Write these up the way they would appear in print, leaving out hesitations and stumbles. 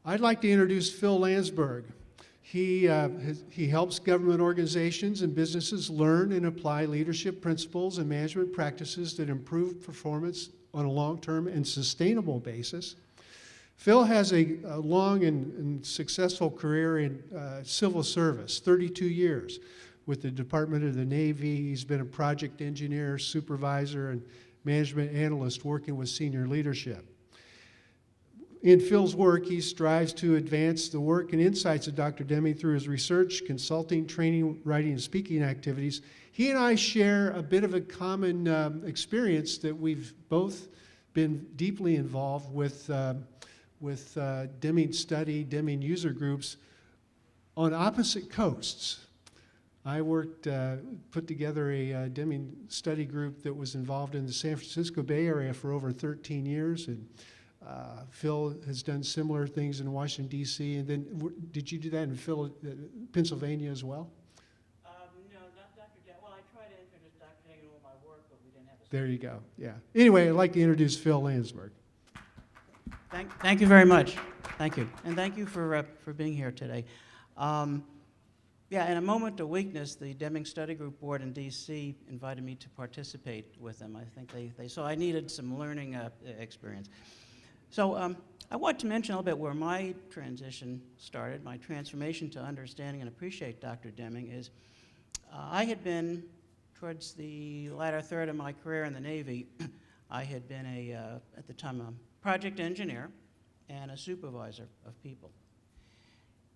I'd like to introduce Phil Landesberg. He helps government organizations and businesses learn and apply leadership principles and management practices that improve performance on a long-term and sustainable basis. Phil has a long and successful career in civil service, 32 years with the Department of the Navy. He's been a project engineer, supervisor, and management analyst working with senior leadership. In Phil's work, he strives to advance the work and insights of Dr. Deming through his research, consulting, training, writing, and speaking activities. He and I share a bit of a common experience that we've both been deeply involved with Deming study, Deming user groups on opposite coasts. I put together a Deming study group that was involved in the San Francisco Bay Area for over 13 years, and Phil has done similar things in Washington, D.C. And then, did you do that in Pennsylvania as well? No, not Dr. Deming. Well, I tried to introduce Dr. Deming to all my work, but we didn't have a... There you go, yeah. Anyway, I'd like to introduce Phil Landesberg. Thank you very much. Thank you. And thank you for being here today. Yeah, in a moment of weakness, the Deming Study Group Board in D.C. invited me to participate with them. I think they saw I needed some learning experience. So I want to mention a little bit where my transition started, my transformation to understanding and appreciate Dr. Deming is I had been, towards the latter third of my career in the Navy, I had been at the time, a project engineer and a supervisor of people.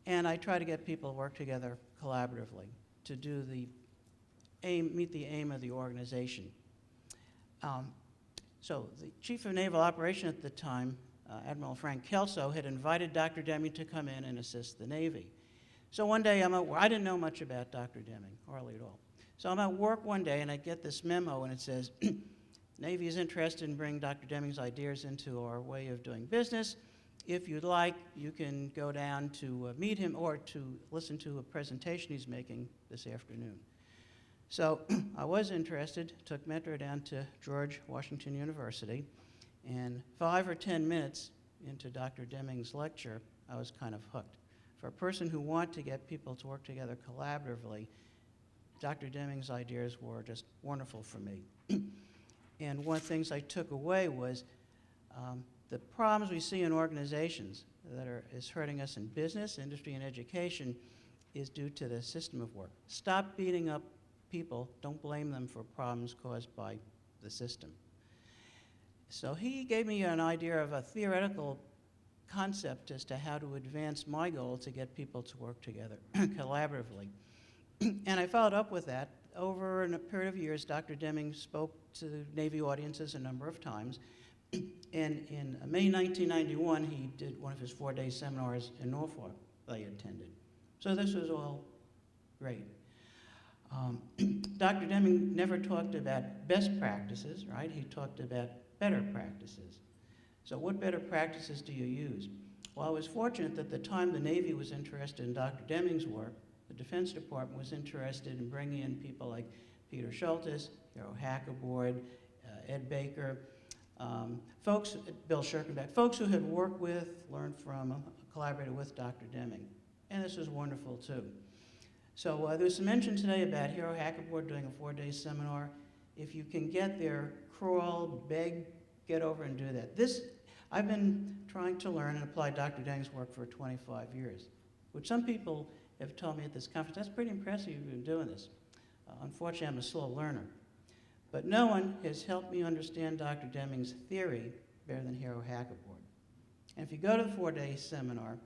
And I try to get people to work together collaboratively to do meet the aim of the organization. So the Chief of Naval Operation at the time, Admiral Frank Kelso, had invited Dr. Deming to come in and assist the Navy. So one day I'm at work. I didn't know much about Dr. Deming, hardly at all. So I'm at work one day and I get this memo and it says, Navy is interested in bringing Dr. Deming's ideas into our way of doing business. If you'd like, you can go down to meet him or to listen to a presentation he's making this afternoon. So I was interested, took Metro down to George Washington University, and 5 or 10 minutes into Dr. Deming's lecture, I was kind of hooked. For a person who wanted to get people to work together collaboratively, Dr. Deming's ideas were just wonderful for me. And one of the things I took away was the problems we see in organizations that is hurting us in business, industry, and education is due to the system of work. Stop beating up people. Don't blame them for problems caused by the system. So he gave me an idea of a theoretical concept as to how to advance my goal to get people to work together collaboratively. And I followed up with that. Over a period of years, Dr. Deming spoke to Navy audiences a number of times. And in May 1991, he did one of his 4-day seminars in Norfolk that I attended. So this was all great. Dr. Deming never talked about best practices, right? He talked about better practices. So what better practices do you use? Well, I was fortunate that at the time the Navy was interested in Dr. Deming's work, the Defense Department was interested in bringing in people like Peter Schultes, Hero Hackerboard, Ed Baker, Bill Schirkenbeck, folks who had worked with, learned from, collaborated with Dr. Deming. And this was wonderful too. So there was some mention today about Hero Hackerboard doing a 4-day seminar. If you can get there, crawl, beg, get over and do that. I've been trying to learn and apply Dr. Deming's work for 25 years, which some people have told me at this conference, that's pretty impressive you've been doing this. Unfortunately, I'm a slow learner. But no one has helped me understand Dr. Deming's theory better than Hero Hackerboard. And if you go to the 4-day seminar,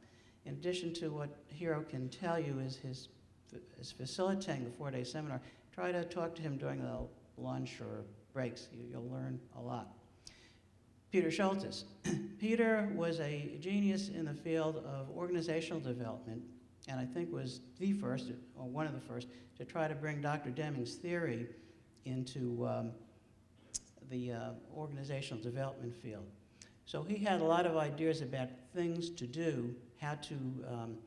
in addition to what Hero can tell you is facilitating the 4-day seminar, try to talk to him during the lunch or breaks. You'll learn a lot. Peter Schultes. Peter was a genius in the field of organizational development, and I think was the first, or one of the first, to try to bring Dr. Deming's theory into the organizational development field. So he had a lot of ideas about things to do, how to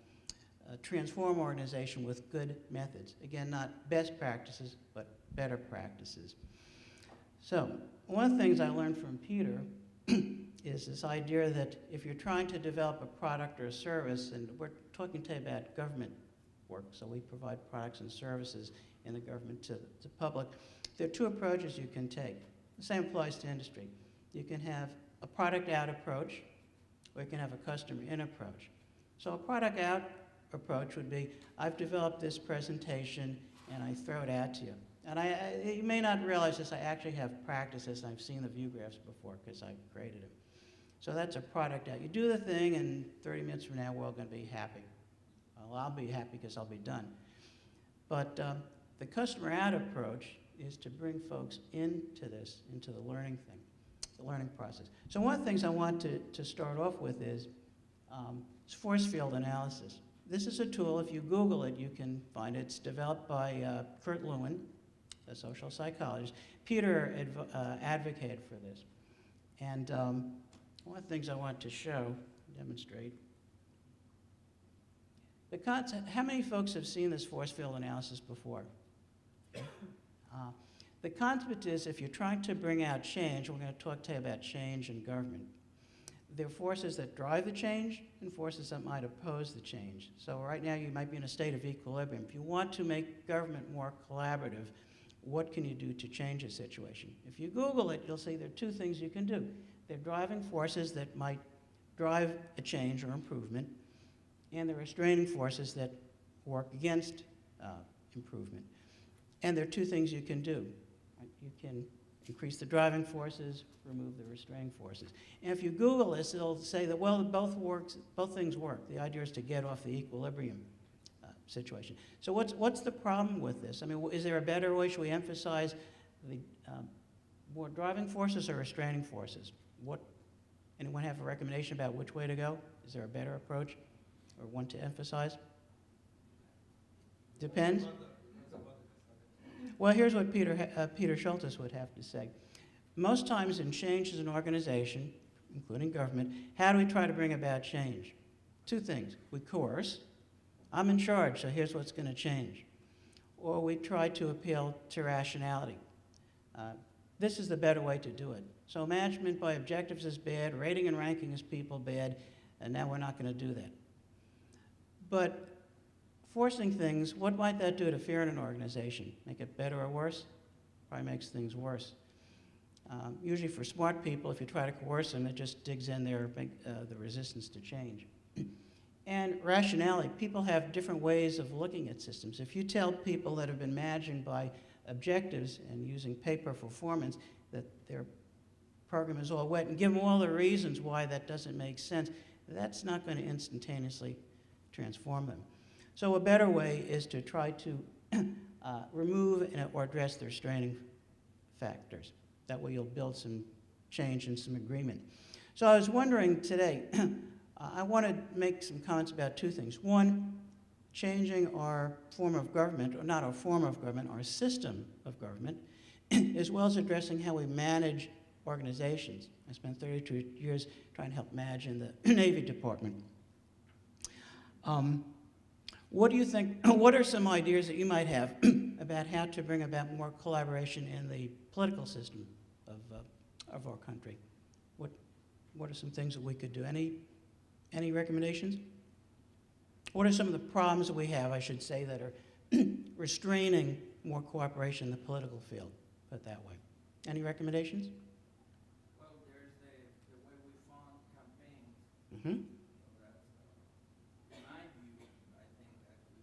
transform organization with good methods. Again, not best practices, but better practices. So one of the things I learned from Peter is this idea that if you're trying to develop a product or a service, and we're talking today about government work, so we provide products and services in the government to the public, there are two approaches you can take. The same applies to industry. You can have a product out approach, or you can have a customer in approach. So a product out approach would be, I've developed this presentation and I throw it out to you. And you may not realize this, I actually have practiced this, and I've seen the view graphs before because I've created them. So that's a product out. You do the thing, and 30 minutes from now, we're all going to be happy. Well, I'll be happy because I'll be done. But the customer out approach is to bring folks into this, into the learning thing, the learning process. So one of the things I want to start off with is force field analysis. This is a tool, if you Google it, you can find it. It's developed by Kurt Lewin, a social psychologist. Peter advocated for this. And one of the things I want to show, demonstrate, the concept, how many folks have seen this force field analysis before? The concept is if you're trying to bring out change, we're going to talk today about change in government. There are forces that drive the change and forces that might oppose the change. So right now you might be in a state of equilibrium. If you want to make government more collaborative, what can you do to change a situation? If you Google it, you'll see there are two things you can do. There are driving forces that might drive a change or improvement, and there are restraining forces that work against improvement. And there are two things you can do. You can increase the driving forces, remove the restraining forces. And if you Google this, it'll say that, well, both things work. The idea is to get off the equilibrium situation. So what's the problem with this? I mean, is there a better way? Should we emphasize the more driving forces or restraining forces? Anyone have a recommendation about which way to go? Is there a better approach or one to emphasize? Depends. Well, here's what Peter Schultes would have to say. Most times in change as an organization, including government, how do we try to bring about change? Two things. We coerce. I'm in charge, so here's what's going to change. Or we try to appeal to rationality. This is the better way to do it. So management by objectives is bad, rating and ranking is people bad, and now we're not going to do that. But forcing things, what might that do to fear in an organization? Make it better or worse? Probably makes things worse. Usually for smart people, if you try to coerce them, it just digs in the resistance to change. And rationality, people have different ways of looking at systems. If you tell people that have been managing by objectives and using pay-per-performance that their program is all wet and give them all the reasons why that doesn't make sense, that's not going to instantaneously transform them. So a better way is to try to remove or address the restraining factors. That way you'll build some change and some agreement. So I was wondering today, I want to make some comments about two things. One, changing our form of government, or not our form of government, our system of government, as well as addressing how we manage organizations. I spent 32 years trying to help manage in the Navy Department. What do you think, what are some ideas that you might have about how to bring about more collaboration in the political system of our country? What are some things that we could do? Any recommendations? What are some of the problems that we have, I should say, that are restraining more cooperation in the political field, put it that way? Any recommendations? Well, there's the way we fund campaigns. Mm-hmm. So in my view, I think that would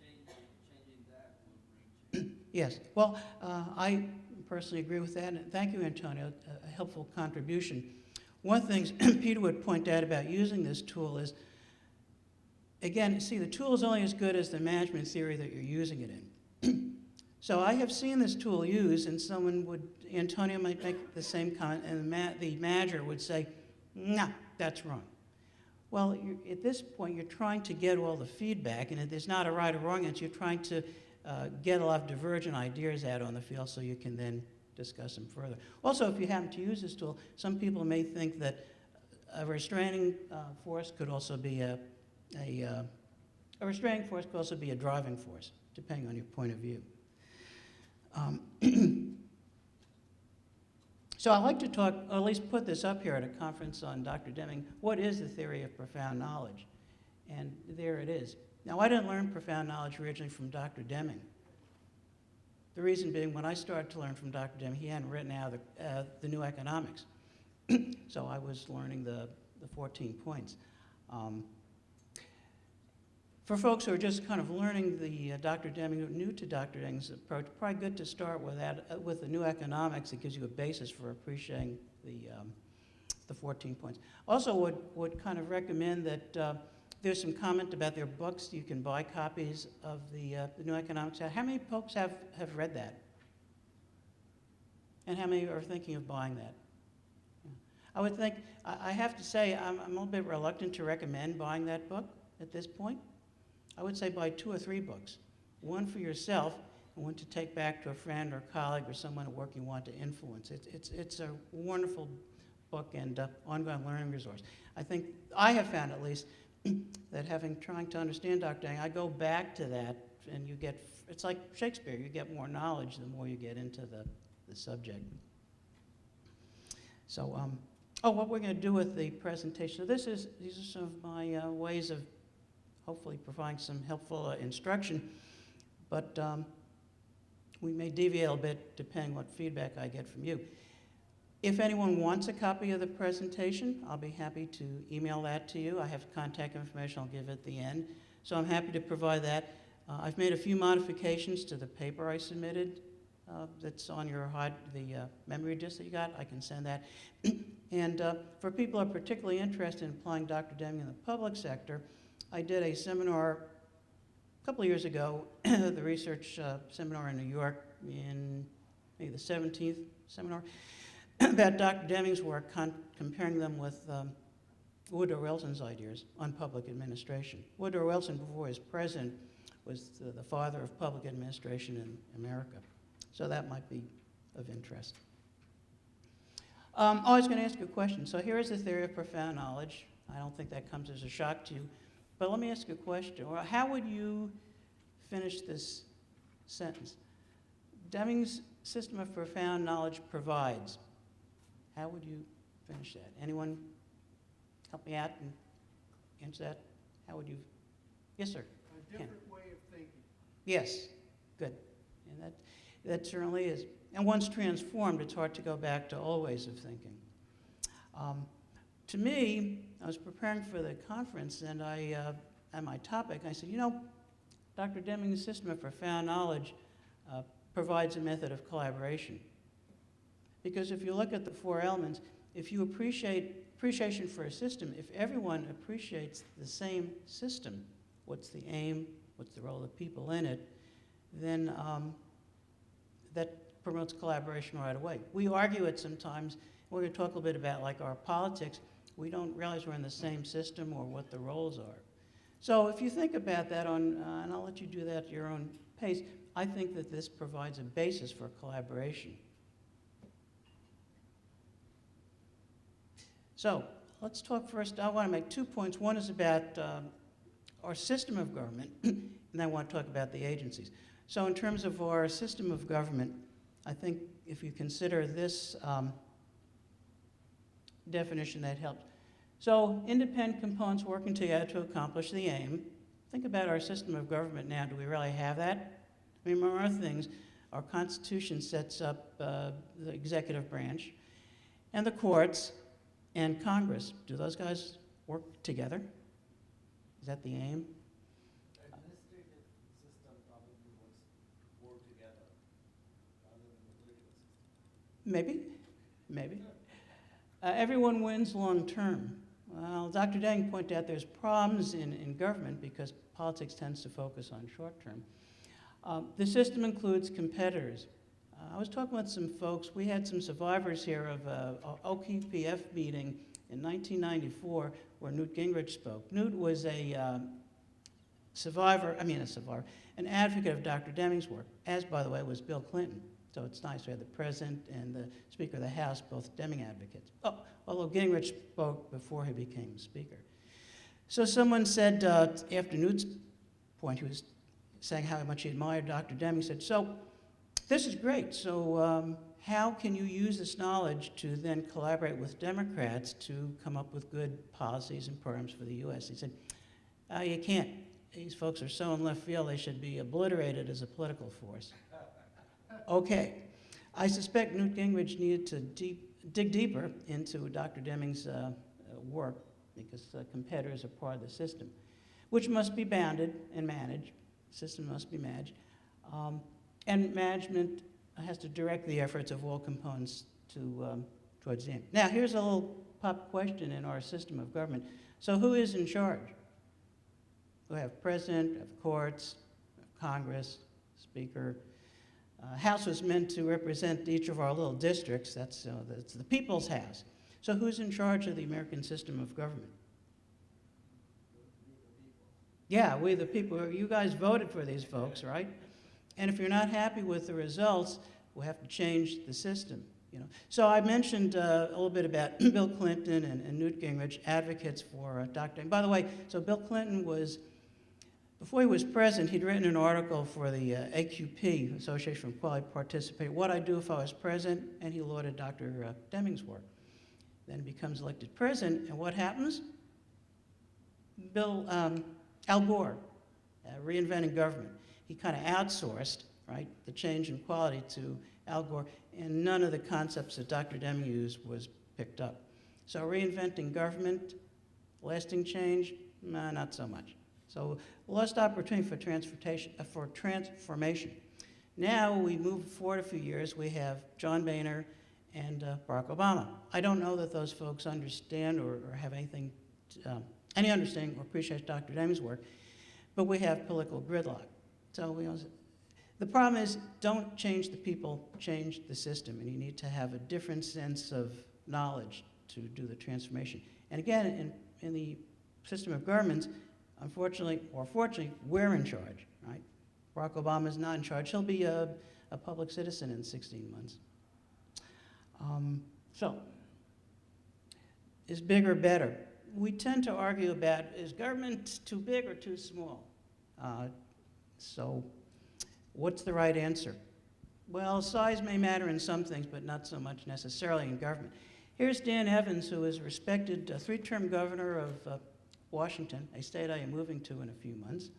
bring changing that would bring change. Yes. Well, I personally agree with that. And thank you, Antonio, a helpful contribution. One of the things Peter would point out about using this tool is, again, see, the tool is only as good as the management theory that you're using it in. So I have seen this tool used, and Antonio might make the same comment, and the manager would say, nah, that's wrong. Well, at this point, you're trying to get all the feedback, and there's not a right or wrong answer. You're trying to get a lot of divergent ideas out on the field so you can then discuss them further. Also, if you happen to use this tool, some people may think that a restraining force could also be a restraining force could also be a driving force, depending on your point of view. So I'd like to talk, or at least put this up here at a conference on Dr. Deming. What is the theory of profound knowledge? And there it is. Now, I didn't learn profound knowledge originally from Dr. Deming. The reason being, when I started to learn from Dr. Deming, he hadn't written out the new economics. So I was learning the 14 points. For folks who are just kind of learning the Dr. Deming, new to Dr. Deming's approach, probably good to start with that, with the new economics. It gives you a basis for appreciating the 14 points. Also would kind of recommend that there's some comment about their books. You can buy copies of the new economics. How many folks have read that? And how many are thinking of buying that? I would think, I have to say, I'm a little bit reluctant to recommend buying that book at this point. I would say buy 2 or 3 books, one for yourself and one to take back to a friend or colleague or someone at work you want to influence. It's a wonderful book and ongoing learning resource. I think I have found, at least, that trying to understand Dr. Deming, I go back to that, and you get, it's like Shakespeare, you get more knowledge the more you get into the subject. So, what we're going to do with the presentation. So these are some of my ways of hopefully providing some helpful instruction, but we may deviate a bit depending what feedback I get from you. If anyone wants a copy of the presentation, I'll be happy to email that to you. I have contact information I'll give at the end, so I'm happy to provide that. I've made a few modifications to the paper I submitted that's on your the memory disk that you got. I can send that. And for people who are particularly interested in applying Dr. Deming in the public sector, I did a seminar a couple of years ago, the research seminar in New York, in maybe the 17th seminar, about Dr. Deming's work, comparing them with Woodrow Wilson's ideas on public administration. Woodrow Wilson, before he was president, was the father of public administration in America. So that might be of interest. I was going to ask you a question. So here is the theory of profound knowledge. I don't think that comes as a shock to you. But let me ask you a question. How would you finish this sentence? Deming's system of profound knowledge provides. How would you finish that? Anyone help me out and answer that? How would you? Yes, sir. A different way of thinking. Yes, good. And that certainly is. And once transformed, it's hard to go back to old ways of thinking. To me, I was preparing for the conference, and on my topic, I said, Dr. Deming's system of profound knowledge provides a method of collaboration. Because if you look at the 4 elements, if you appreciation for a system, if everyone appreciates the same system, what's the aim, what's the role of the people in it, then that promotes collaboration right away. We argue it sometimes. We're going to talk a little bit about like our politics. We don't realize we're in the same system or what the roles are. So if you think about that and I'll let you do that at your own pace, I think that this provides a basis for collaboration. So let's talk first. I want to make 2 points. One is about our system of government, and then I want to talk about the agencies. So in terms of our system of government, I think if you consider this definition, that helps. So independent components working together to accomplish the aim. Think about our system of government now. Do we really have that? I mean, among other things, our Constitution sets up the executive branch and the courts and Congress. Do those guys work together? Is that the aim? Administrative system probably works more together rather than the political system. Maybe. Everyone wins long term. Well, Dr. Deming pointed out there's problems in government because politics tends to focus on short term. The system includes competitors. I was talking with some folks. We had some survivors here of an OKPF meeting in 1994 where Newt Gingrich spoke. Newt was an advocate of Dr. Deming's work, as, by the way, was Bill Clinton. So it's nice we had the President and the Speaker of the House, both Deming advocates. Although Gingrich spoke before he became Speaker. So someone said, after Newt's point, he was saying how much he admired Dr. Deming, said, so this is great. So how can you use this knowledge to then collaborate with Democrats to come up with good policies and programs for the U.S.? He said, you can't. These folks are so in left field, they should be obliterated as a political force. Okay. I suspect Newt Gingrich needed to dig deeper into Dr. Deming's work, because competitors are part of the system, which must be bounded and managed. The system must be managed. And management has to direct the efforts of all components towards the end. Now, here's a little pop question in our system of government. So who is in charge? We have president, we have courts, we have Congress, speaker. House was meant to represent each of our little districts. That's the people's house. So who's in charge of the American system of government? Yeah, we the people. You guys voted for these folks, right? And if you're not happy with the results, we'll have to change the system. So I mentioned a little bit about Bill Clinton and Newt Gingrich, advocates for Dr. By the way, so Bill Clinton was, before he was president, he'd written an article for the AQP, Association for Quality Participation, what I'd do if I was president, and he lauded Dr. Deming's work. Then he becomes elected president, and what happens? Al Gore, reinventing government. He kind of outsourced, right, the change in quality to Al Gore, and none of the concepts that Dr. Deming used was picked up. So reinventing government, lasting change, nah, not so much. So lost opportunity for transformation. Now we move forward a few years, we have John Boehner and Barack Obama. I don't know that those folks understand or have anything, any understanding or appreciate Dr. Deming's work, but we have political gridlock. So the problem is, don't change the people, change the system, and you need to have a different sense of knowledge to do the transformation. And again, in the system of governments, unfortunately, or fortunately, we're in charge, right? Barack Obama is not in charge. He'll be a public citizen in 16 months. So, is bigger better? We tend to argue about, is government too big or too small? So, what's the right answer? Well, size may matter in some things, but not so much necessarily in government. Here's Dan Evans, who is a respected three-term governor of Washington, a state I am moving to in a few months.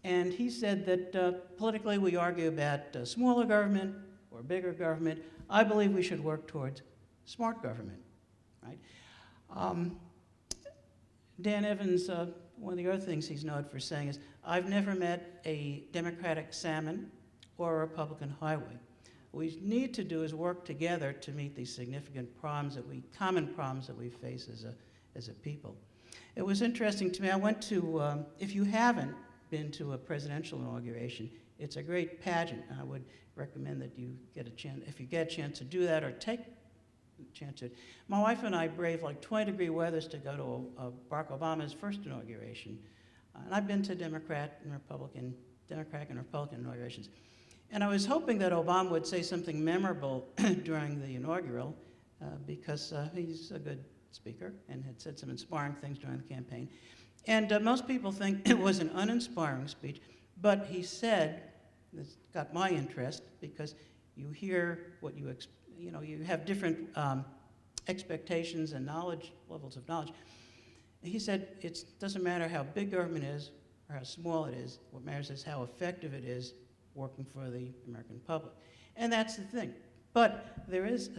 And he said that politically we argue about smaller government or bigger government. I believe we should work towards smart government, right? Dan Evans, one of the other things he's known for saying is, I've never met a Democratic salmon or a Republican highway. What we need to do is work together to meet these significant problems common problems that we face as a people. It was interesting to me, I went to, if you haven't been to a presidential inauguration, it's a great pageant. I would recommend that you get a chance, if you get a chance to do that or take a chance to. My wife and I braved like 20-degree weathers to go to Barack Obama's first inauguration. And I've been to Democratic and Republican inaugurations. And I was hoping that Obama would say something memorable during the inaugural because he's a good speaker and had said some inspiring things during the campaign. And most people think it was an uninspiring speech, but he said, this got my interest because you hear what you have different expectations and levels of knowledge. He said, it doesn't matter how big government is or how small it is, what matters is how effective it is working for the American public. And that's the thing. But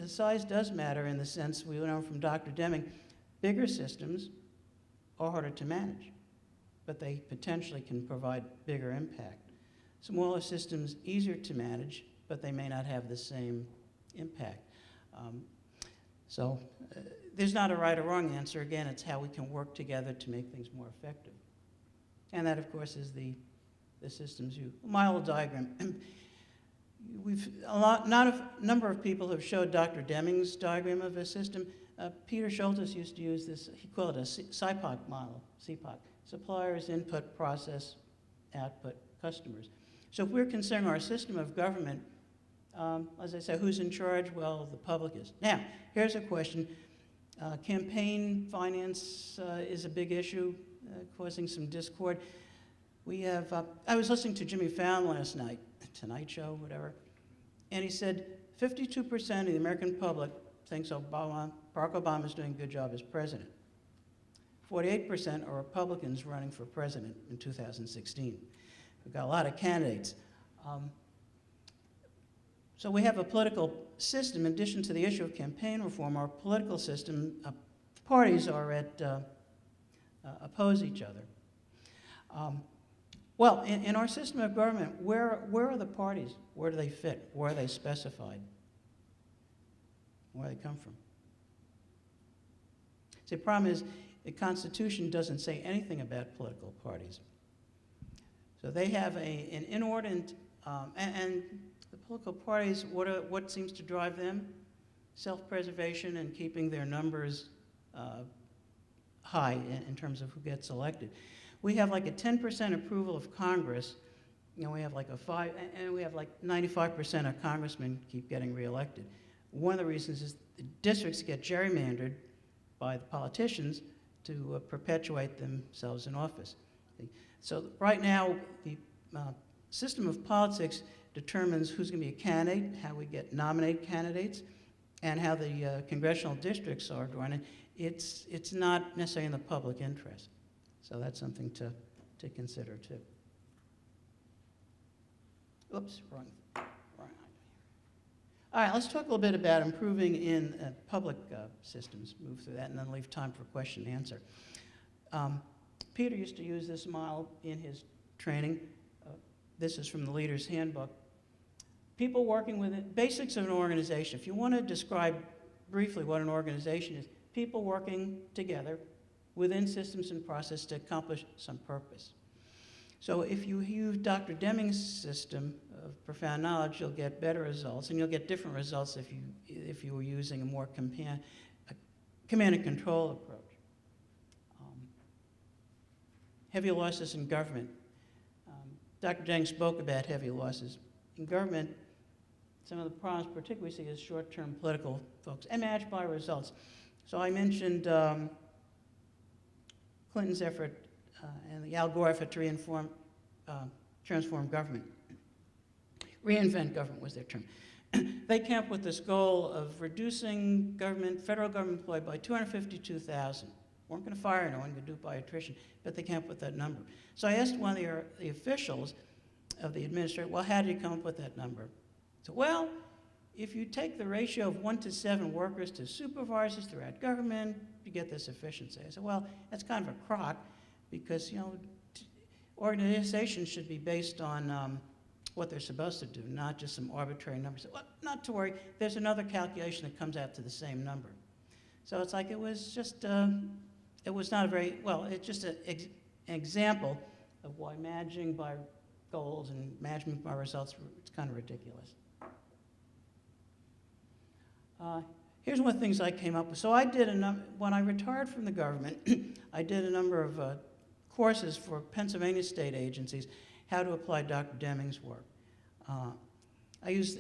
size does matter in the sense, we know from Dr. Deming, bigger systems are harder to manage, but they potentially can provide bigger impact. Smaller systems, easier to manage, but they may not have the same impact. There's not a right or wrong answer. Again, it's how we can work together to make things more effective. And that, of course, is the systems view. My little diagram. Number of people have showed Dr. Deming's diagram of a system. Peter Schultes used to use this, he called it a CPOC model, CPOC. Suppliers, input, process, output, customers. So if we're considering our system of government, as I say, who's in charge? Well, the public is. Now, here's a question. Campaign finance is a big issue, causing some discord. We have, I was listening to Jimmy Fallon last night, Tonight Show, whatever, and he said 52% of the American public thinks Barack Obama is doing a good job as president. 48% are Republicans running for president in 2016. We've got a lot of candidates. So we have a political system, in addition to the issue of campaign reform, our political system, parties are oppose each other. Well, in our system of government, where are the parties? Where do they fit? Where are they specified? Where do they come from? See, the problem is the Constitution doesn't say anything about political parties. So they have an inordinate, and the political parties, what seems to drive them? Self-preservation and keeping their numbers high in terms of who gets elected. We have like a 10% approval of Congress. You know, we have like and we have like 95% of congressmen keep getting reelected. One of the reasons is the districts get gerrymandered by the politicians to perpetuate themselves in office. So right now, the system of politics determines who's going to be a candidate, how we nominate candidates, and how the congressional districts are drawn. It's not necessarily in the public interest. So that's something to consider too. Oops, wrong. All right, let's talk a little bit about improving in public systems. Move through that and then leave time for question and answer. Peter used to use this model in his training. This is from the Leader's Handbook. People working with it, basics of an organization. If you want to describe briefly what an organization is, people working together within systems and process to accomplish some purpose. So if you use Dr. Deming's system of profound knowledge, you'll get better results, and you'll get different results if you were using a more command and control approach. Heavy losses in government. Dr. Deming spoke about heavy losses. In government, some of the problems particularly see is short-term political folks, and matched by results. So I mentioned Clinton's effort and the Al Gore effort to transform government. Reinvent government was their term. They came up with this goal of reducing federal government employee by 252,000. Weren't going to fire anyone, going to do it by attrition, but they came up with that number. So I asked one of the officials of the administration, well, how did you come up with that number? So, well, if you take the ratio of 1 to 7 workers to supervisors throughout government, you get this efficiency. I said, well, that's kind of a crock because, you know, organizations should be based on what they're supposed to do, not just some arbitrary numbers. Well, not to worry, there's another calculation that comes out to the same number. So it's like it was just, it was not a very, well, it's just an example of why managing by goals and management by results, it's kind of ridiculous. Here's one of the things I came up with. So I did when I retired from the government, I did a number of courses for Pennsylvania state agencies, how to apply Dr. Deming's work. I used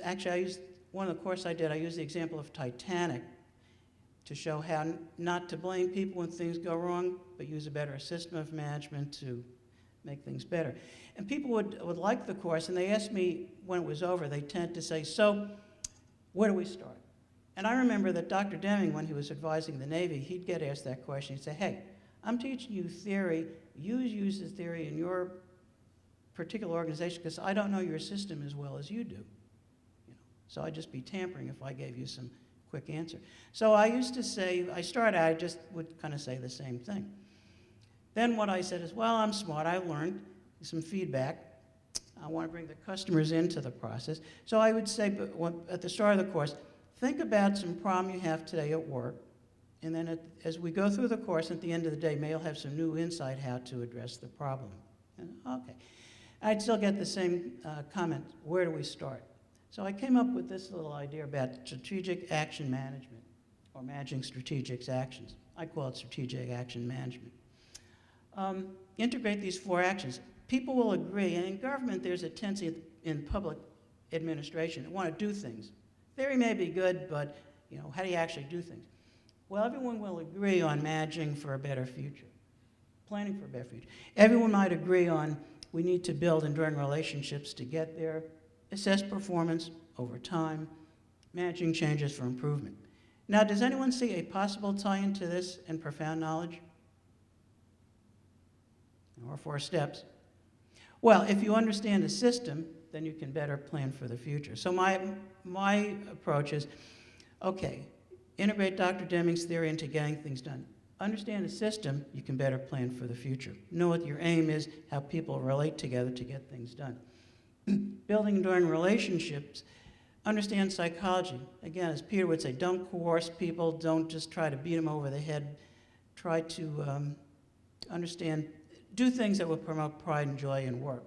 one of the courses I did, I used the example of Titanic to show how not to blame people when things go wrong, but use a better system of management to make things better. And people would like the course, and they asked me when it was over, they tend to say, so where do we start? And I remember that Dr. Deming, when he was advising the Navy, he'd get asked that question. He'd say, hey, I'm teaching you theory. You use the theory in your particular organization because I don't know your system as well as you do. You know, so I'd just be tampering if I gave you some quick answer. So I used to say, I just would kind of say the same thing. Then what I said is, well, I'm smart. I learned some feedback. I want to bring the customers into the process. So I would say at the start of the course, think about some problem you have today at work, and then as we go through the course, at the end of the day, maybe you'll have some new insight how to address the problem. And, okay. I'd still get the same comment, where do we start? So I came up with this little idea about strategic action management, or managing strategic actions. I call it strategic action management. Integrate these 4 actions. People will agree, and in government there's a tendency in public administration to want to do things. Theory may be good, but you know, how do you actually do things? Well, everyone will agree on managing for a better future, planning for a better future. Everyone might agree on we need to build enduring relationships to get there, assess performance over time, managing changes for improvement. Now, does anyone see a possible tie-in to this and profound knowledge? Or 4 steps. Well, if you understand the system, then you can better plan for the future. So my approach is, okay, integrate Dr. Deming's theory into getting things done. Understand the system, you can better plan for the future. Know what your aim is, how people relate together to get things done. Building enduring relationships, understand psychology. Again, as Peter would say, don't coerce people, don't just try to beat them over the head. Try to understand, do things that will promote pride and joy in work.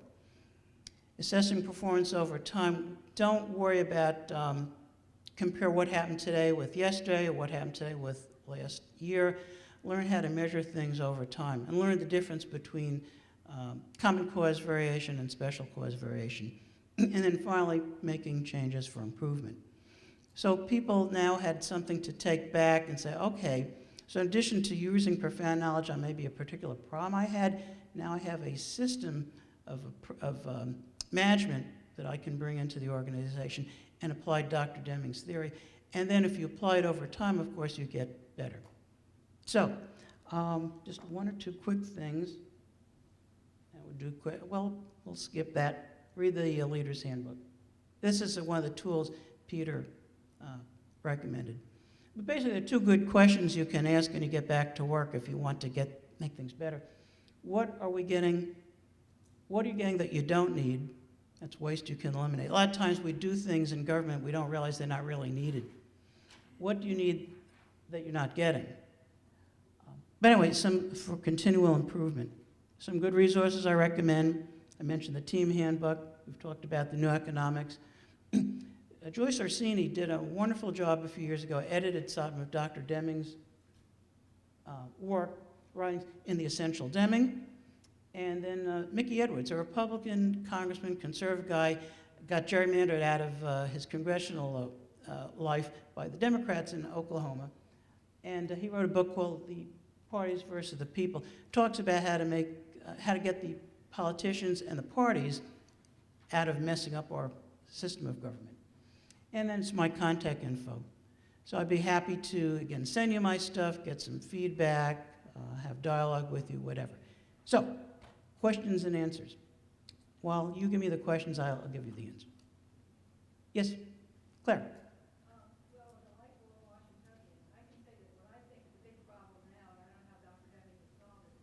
Assessing performance over time, don't worry about, compare what happened today with yesterday or what happened today with last year. Learn how to measure things over time and learn the difference between common cause variation and special cause variation. And then finally, making changes for improvement. So people now had something to take back and say, okay, so in addition to using profound knowledge on maybe a particular problem I had, now I have a system of management that I can bring into the organization and apply Dr. Deming's theory. And then if you apply it over time, of course, you get better. So, just 1 or 2 quick things. That would do quick. Well, we'll skip that. Read the Leader's Handbook. This is one of the tools Peter recommended. But basically, there are 2 good questions you can ask when you get back to work if you want to make things better. What are we getting? What are you getting that you don't need? That's waste you can eliminate. A lot of times we do things in government we don't realize they're not really needed. What do you need that you're not getting? But anyway, for continual improvement. Some good resources I recommend. I mentioned the team handbook. We've talked about the new economics. Joyce Orsini did a wonderful job a few years ago, edited some of Dr. Deming's writings in The Essential Deming. And then Mickey Edwards, a Republican congressman, conservative guy, got gerrymandered out of his congressional life by the Democrats in Oklahoma. And he wrote a book called The Parties versus the People. Talks about how to get the politicians and the parties out of messing up our system of government. And then it's my contact info. So I'd be happy to, again, send you my stuff, get some feedback, have dialogue with you, whatever. So, questions and answers. While you give me the questions, I'll give you the answer. Yes, Claire. Well, as a lifelong Washingtonian, I can say that what I think the big problem now, and I don't know how Dr. Deming has solved it,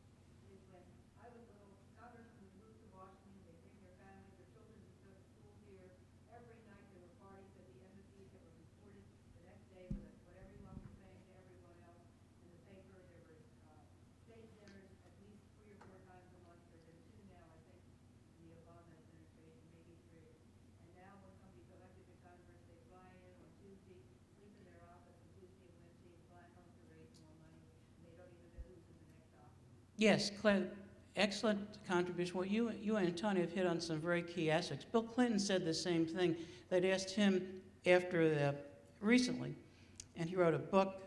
is when I was little, congressmen would move to Washington, they'd bring their families, their children to go to school here. Every night there were parties at the embassies that were reported the next day with what everyone was saying to everyone else in the paper. There were state dinners at least 3 or 4 times a month. There have been 2 now, I think, in the Obama administration, maybe 3. And now when somebody's elected to Congress, they fly in on Tuesday, sleep in their office on Tuesday and Wednesday, and fly home to raise more money, and they don't even know who's in the next office. Yes, Claire, excellent contribution. Well, you and Antonio have hit on some very key aspects. Bill Clinton said the same thing. They'd asked him recently, and he wrote a book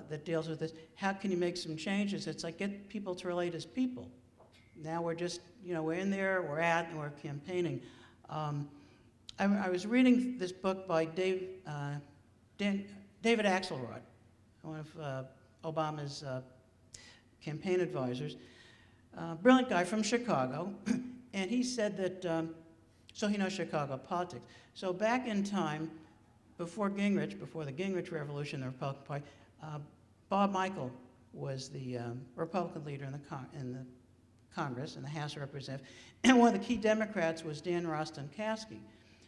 that deals with this. How can you make some changes? It's like get people to relate as people. Now we're just, we're in there, we're at, and we're campaigning. I was reading this book by David Axelrod, one of Obama's campaign advisors. Brilliant guy from Chicago, and he said that, so he knows Chicago politics. So back in time, before the Gingrich Revolution, the Republican Party, Bob Michael was the Republican leader in the Congress, in the House of Representatives, and one of the key Democrats was Dan Rostenkowski.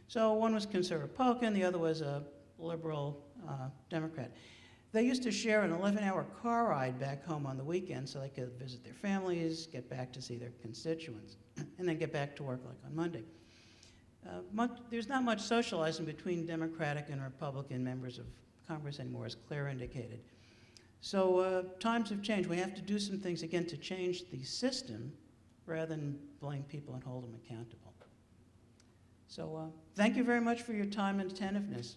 So one was conservative Republican, the other was a liberal Democrat. They used to share an 11-hour car ride back home on the weekend so they could visit their families, get back to see their constituents, and then get back to work like on Monday. There's not much socializing between Democratic and Republican members of Congress anymore, as Claire indicated. So times have changed. We have to do some things, again, to change the system rather than blame people and hold them accountable. So thank you very much for your time and attentiveness.